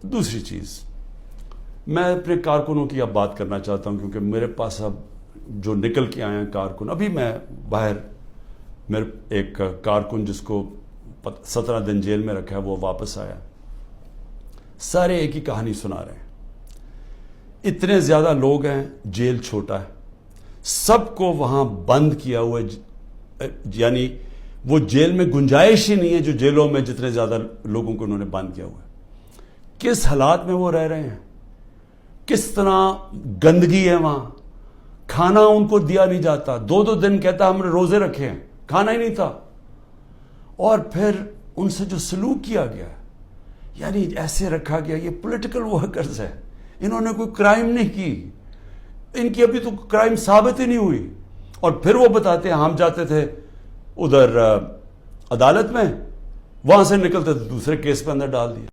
दूसरी चीज़, मैं अपने कारकुनों की अब बात करना चाहता हूं, क्योंकि मेरे पास अब जो निकल के आए हैं कारकुन, अभी मैं बाहर, मेरे एक कारकुन जिसको 17 दिन जेल में रखा है वो वापस आया। सारे एक ही कहानी सुना रहे हैं, इतने ज़्यादा लोग हैं, जेल छोटा है, सबको वहां बंद किया हुआ है, यानी वो जेल में गुंजाइश ही नहीं है जो जेलों में जितने ज़्यादा लोगों को उन्होंने बंद किया हुआ है। किस हालात में वो रह रहे हैं, किस तरह गंदगी है वहां, खाना उनको दिया नहीं जाता, 2-2 दिन कहता हमने रोजे रखे हैं, खाना ही नहीं था। और फिर उनसे जो सलूक किया गया, यानी ऐसे रखा गया, ये पॉलिटिकल वर्कर्स है, इन्होंने कोई क्राइम नहीं की, इनकी अभी तो क्राइम साबित ही नहीं हुई, और फिर वो बताते हैं हम जाते थे उधर अदालत में, वहां से निकलते थे दूसरे केस पे अंदर डाल दिया।